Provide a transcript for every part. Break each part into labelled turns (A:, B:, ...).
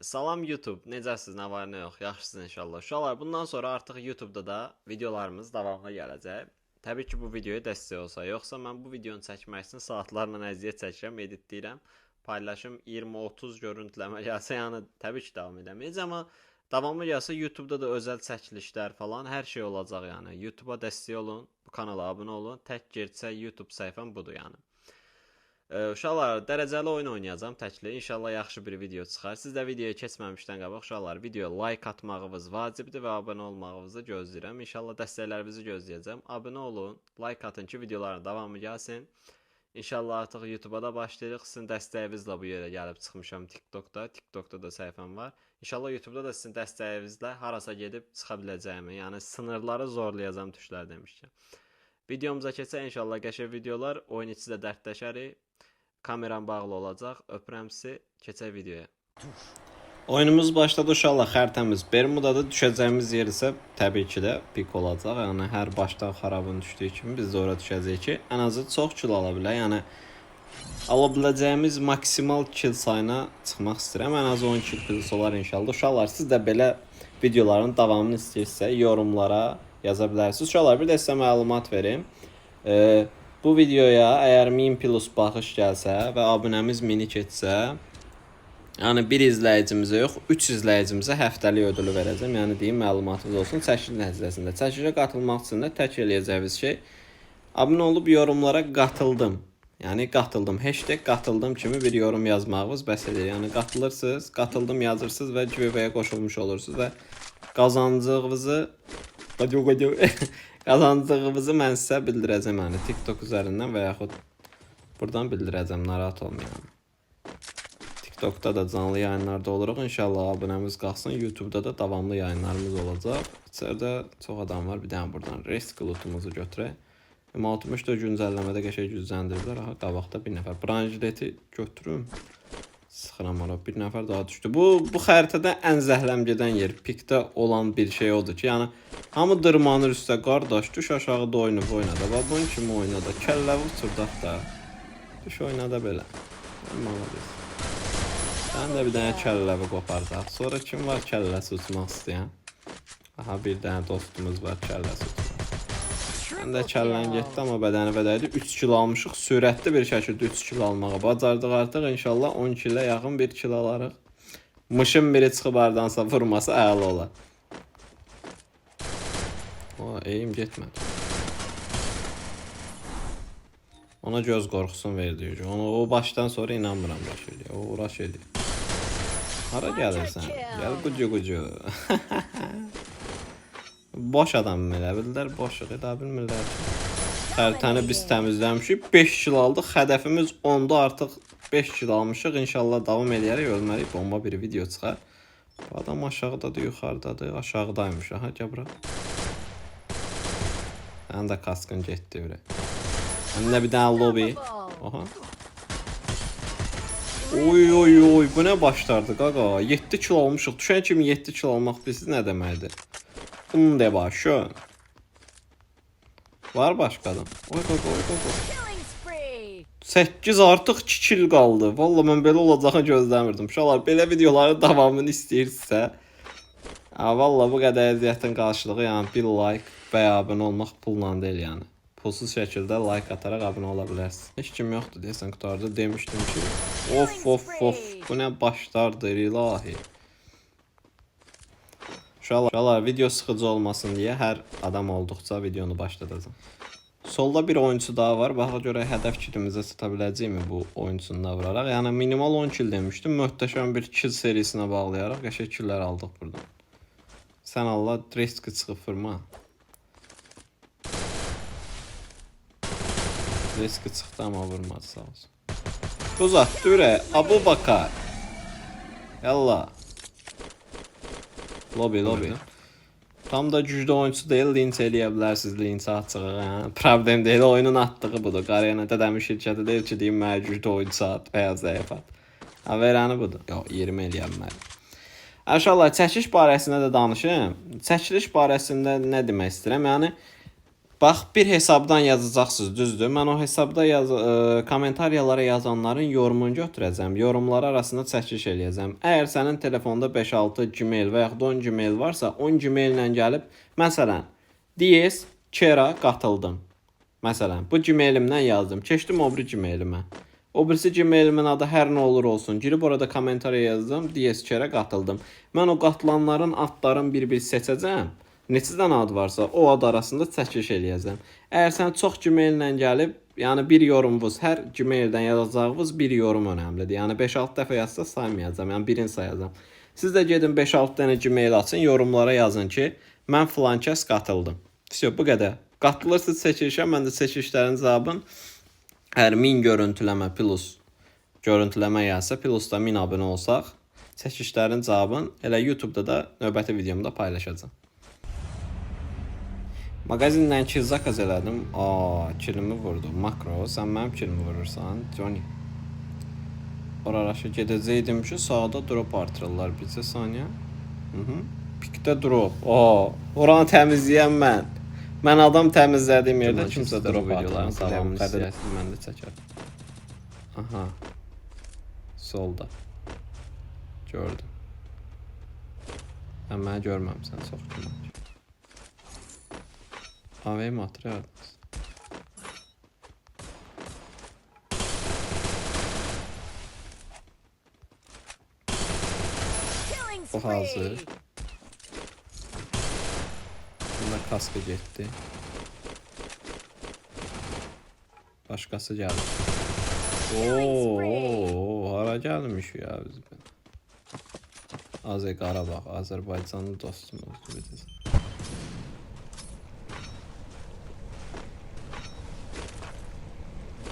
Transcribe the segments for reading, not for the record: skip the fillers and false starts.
A: Salam YouTube, necəsiz, nə var, nə yox, yaxşısınız inşallah. Uşaqlar, bundan sonra artıq YouTube'da da videolarımız davamlı gələcək. Təbii ki, bu videoya dəstək olsa, yoxsa mən bu videonu çəkmək üçün saatlarla əziyyət çəkirəm, editləyirəm. Paylaşım 20-30 görüntüləmə gəlsə, yəni təbii ki, davam edəməyiz, amma davamlı gəlsə YouTube'da da özəl çəkilişlər falan hər şey olacaq yəni. YouTube'a dəstək olun, bu kanala abunə olun. Tək gerçək YouTube səhifəm budur yəni. Uşaqlar, dərəcəli oyun oynayacağam təkli. İnşallah yaxşı bir video çıxar. Siz də videoya keçməmişdən qabaq uşaqlar, videoya like atmağınız vacibdir və abunə olmağınızı gözləyirəm. İnşallah dəstəklərinizi gözləyəcəm. Abunə olun, like atın ki, videoların davamı gəlsin. İnşallah artıq YouTube'a da başlayırıq. Sizin dəstəyinizlə bu yerə gəlib çıxmışam TikTokda. TikTokda da səhifəm var. İnşallah YouTube'da da sizin dəstəyinizlə harasa gedib çıxa biləcəyimi, yəni sınırları zorlayacağam tuşlar demişkən. Videomuza keçək inşallah qəşəng videolar, oyun içi də dərdləşərik. Kameram bağlı olacaq. Öpürəm sizi. Keçək videoya. Oyunumuz başladı uşaqlar. Xəritəmiz Bermudadır. Düşəcəyimiz yer isə təbii ki də pik olacaq. Yəni hər başdan xarabın düşdüyü kimi biz də ora düşəcəyik ki, ən azı çox kill ala bilər. Yəni ala biləcəyimiz maksimal kill sayına çıxmaq istəyirəm. Ən az 10 kill olar inşallah. Uşaqlar, siz də belə videoların davamını istəyirsə yorumlara yaza bilərsiniz. Uşaqlar, bir də sizə məlumat verim. Bu videoya əgər 1000 plus baxış gəlsə və abunəmiz 1000-i keçsə, yəni bir izləyicimizə yox, 3 izləyicimizə həftəlik ödülü verəcəm. Yəni deyim, məlumatınız olsun. Çəkiliş nəticəsində. Çəkilişə qatılmaq üçün də tək eləyəcəyiniz şey abunə olub yorumlara qatıldım. Yəni qatıldım. Hashtag qatıldım kimi bir yorum yazmağınız bəs edir. Yəni qatılırsınız, qatıldım yazırsınız və giveaway-yə qoşulmuş olursunuz və qazancığınızı qazancığımızı mən sizə bildirəcəm, yəni TikTok üzərindən və yaxud buradan bildirəcəm, narahat olmayın. TikTokda da canlı yayınlarda oluruq. İnşallah abunəmiz qalsın. YouTube'da da davamlı yayınlarımız olacaq. İçəridə çox adam var. Bir dənə buradan risk lootumuzu götürək. M60 da güncəlləmədə qəşəng gücləndirdilər. Aha, qabaqda bir nəfər. Branjileti götürüm. Sıxıram ora. Bir nəfər daha düşdü. Bu xəritədə ən zəhləm gedən yer, pikdə olan bir şey odur ki, yəni hamı dırmanır üstə, qardaş, düş aşağıda oynayıb oynada. Bax, bunun kimi oynada. Kəlləvi uçurdaq da. Düş oynada belə. Malades. Sən də bir dənə kəlləvi qopardaq. Sonra kim var kəlləsi uçmaq istəyən? Aha, bir dənə dostumuz var kəlləsi uçmaq. Mən də kəllən getdi, amma bədəni bədəydi. 3 kilo almışıq. Sürətli bir şəkildə 3 kilo almağa bacardıq artıq. İnşallah 10 kilə yaxın bir kilo alarıq. Mışın biri çıxıb aradansa vurması əla olar. Eğim getmədi. Ona göz qorxusun verdi. O başdan sonra inanmıram baş edir. O uğraş edir. Hara gəlirsən? Gəl qucu. Boş adam elə bildilər, boşluq edə bilmirlər. Xəritəni biz təmizləmişik, 5 kilo aldıq. Hədəfimiz 10'da artıq 5 kilo almışıq. İnşallah davam edərək, ölməliyik. Bomba bir video çıxar. Bu adam aşağıdadır, yuxarıdadır, aşağıdaymış. Aha, gəl bura. Sənin də kaskın getdi bura. Həndə bir dənə lobby. Aha. Oy, bu nə başlardı qaqa? 7 kilo almışıq. Düşən kimi 7 kilo almaq bilsiz nə deməkdir? Bunun da başı. Var başqa adam. Oy. 8 artıq 2 kill qaldı. Valla mən belə olacağını gözləmirdim. Uşaqlar, belə videoların davamını istəyirsə, valla bu qədər əziyyətin qarşılığı, yəni bir like və ya abunə olmaq pulla deyil, yəni. Pulsuz şəkildə like ataraq abunə ola bilərsiniz. Heç kim yoxdur deyəsən qutarda. Demişdim ki, of. Bu nə başlardır ilahi. Uşaqlar, video sıxıcı olmasın deyə hər adam olduqca videonu başladacağım. Solda bir oyuncu daha var. Baxa görək hədəf killimizə çata biləcəyimi bu oyuncunu da vuraraq. Yəni minimal 10 kill demişdim. Möhtəşəm bir kill serisinə bağlayaraq qəşəng killlər aldıq buradan. Sən Allah riski çıxıb vurma. Riski çıxdı amma vurmadı, sağ olsun. Uzat, dürə, Abu Bakar. Yallah. Lobby. Tam da güclü oyuncu deyil, linç eləyə bilərsiniz, linç açığı. Problem deyil, oyunun atdığı budur. Qaryanətə dəmir şirkəti deyil ki, deyim mənə güclü oyuncu at və ya zəif at. Verəni budur. Yox, 20 eləyə bilməli. Uşaqlar, çəkiliş barəsində də danışım. Çəkiliş barəsində nə demək istəyirəm? Yəni Bax, bir hesabdan yazacaqsınız, düzdür? Mən o hesabda kommentariyalara yazanların yorumunu götürəcəm. Yorumlar arasında çəkiliş eləyəcəm. Əgər sənin telefonda 5-6 Gmail və yaxud 10 Gmail varsa, 10 Gmail ilə gəlib, məsələn, DS Kera qatıldım. Məsələn, bu Gmailimdən yazdım. Keçdim o biri Gmailimə. O birisi Gmailimin adı hər nə olur olsun. Girib orada kommentariya yazdım. DS Kera qatıldım. Mən o qatılanların adlarını bir-bir seçəcəm. Neçə dənə ad varsa o ad arasında çəkiliş eləyəcəm. Əgər sən çox Gmail ilə gəlib, yəni bir yorumvuz, hər Gmaildən yazacağınız bir yorum önəmlidir. Yəni 5-6 dəfə yazsa saymayacağam, yəni birini sayacağam. Siz də gedin 5-6 dənə Gmail açın, yorumlara yazın ki, mən filan kəs qatıldım. Всё, bu qədər. Qatılırsınız çəkilişə, mən də çəkilişlərin cavabını hər 1000 görüntüləmə plus görüntüləmə gəlsə, plus da 1000 abunə olsaq, çəkilişlərin cavabını elə YouTube'da da növbəti videomda paylaşacağam. Magazindən kill zakaz elədim. Killimi vurdu. Makro, sən mənim killimi vurursan, Johnny. Oraraşı gedəcəkdim ki, sağda drop artırırlar bircə saniyə. Pikdə drop. Oranı təmizləyən mən. Mən adam təmizlədiyim yerdə kimsə drop videoların davamını istəyəsin, mən də çəkərəm. Aha. Solda. Gördüm. Sən məni görməmsən, çox güman. AV'yi mi hatırladınız? O hazır. Bunda kaskı getdi. Başqası gəldi. Hara gəlmiş ya biz. Qarabağ, Azərbaycanlı dostumuzdur biz.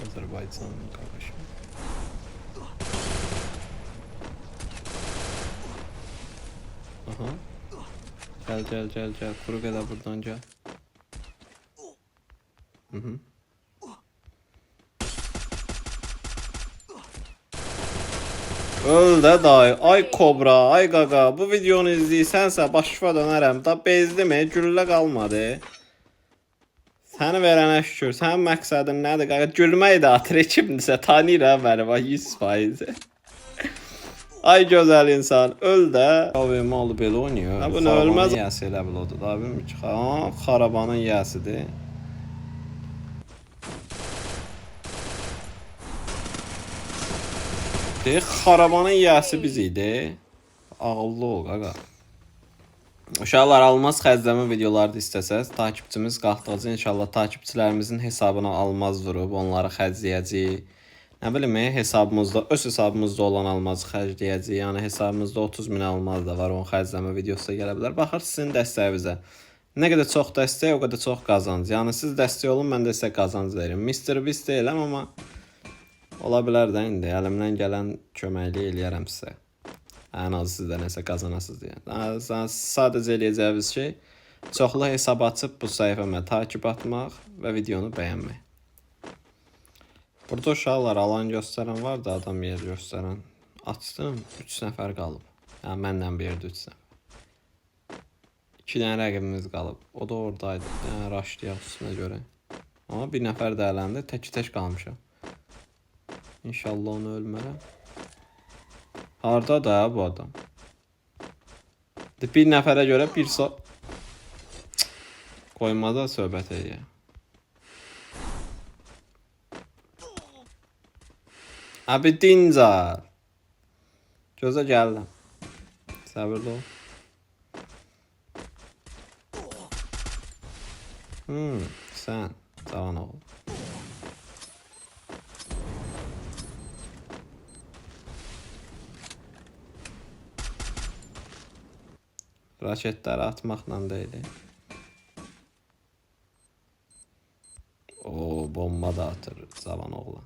A: Azərbaycanlı qardaşım. Aha. Gəl. Quru qədər buradan gəl. Öl də dayı. Ay Kobra, ay qaqa. Bu videonu izləyirsənsə başıma dönərəm. Da bezdimi? Güllə qalmadı. Səni verənə şükür. Sənin məqsədin nədir qaqa? Gülmək də atır kimdirsə tanıyır məni bax 100%. Ay gözəl insan, öl də. Avm alıb belə oynayır. Bu nə ölməz yəsi elə bil odur da, bilmir ki. Xarabanın yəsidir. Xarabanın yəsi biz idi. Ağıllı ol qaqa. Uşaqlar, almaz xərcləmə videoları da istəsəz, takipçimiz qalxdıqca inşallah takipçilərimizin hesabına almaz vurub, onları xərcləyəcəyik. Nə bilim, hesabımızda, öz hesabımızda olan almazı xərcləyəcəyik. Yəni hesabımızda 30.000 almaz da var, onun xərcləmə videosu da gələ bilər. Baxır sizin dəstəyinizə. Nə qədər çox dəstək, o qədər çox qazanc. Yəni siz dəstək olun, mən də sizə qazanc verim. Mr. Beast deyiləm, amma ola bilər də indi. Əlimdən gələn köməkliyi eləyərəm sizə. Ən azı siz də nəsə qazanasınız deyə. Sadəcə eləyəcəyiniz şey, çoxlu hesab açıb bu səhifəmə takip atmaq və videonu bəyənmək. Burada uşaqlar alan göstərən var da, adam yer göstərən. Açdım, 3 nəfər qalıb. Yəni mənlə bir yerdə 3 nəfər. 2 dənə rəqibimiz qalıb. O da oradaydı. Yəni raşlayaq üstünə görə. Amma bir nəfər də ələndə tək qalmışam. İnşallah onu ölmərəm. Harda da bu adam. Bir nəfərə görə bir qoymada söhbət edir. Abi dincar. Gözə gəldim. Səbirli ol. Sən cavan ol. Raketləri atmaqla deyil. Bomba da atır cavan oğlan.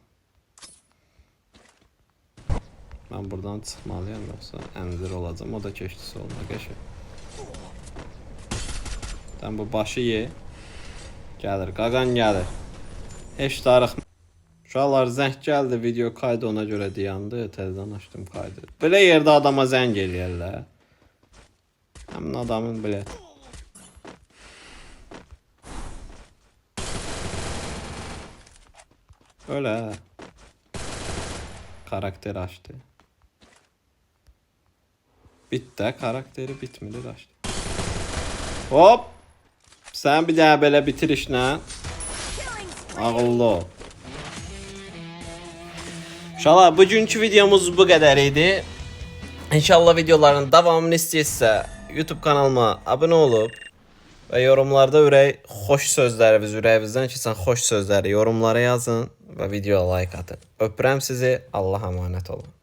A: Mən buradan çıxmalıyam, yoxsa əmzir olacam, o da keçdisi olma qəşə. Sən bu başı ye. Gəlir, qaqan gəlir. Heç darıq. Uşaqlar zəng gəldi, video kaydı ona görə dayandı, təzədən açdım kaydı. Belə yerdə adama zəng eləyərlər. Həmin adamın belə. Öyle. Karakter açtı. Bitti karakteri bitmedi açtı. Hop. Sen bir daha böyle bitir işini. Ağıllı ol. İnşallah bugünkü videomuz bu kadar idi. İnşallah videoların devamını istəyirsə YouTube kanalıma abone olup ve yorumlarda xoş sözləriniz, ürəyinizdən keçən xoş sözləri yorumlara yazın ve videoya like atın. Öpürəm sizi. Allah emanet olun.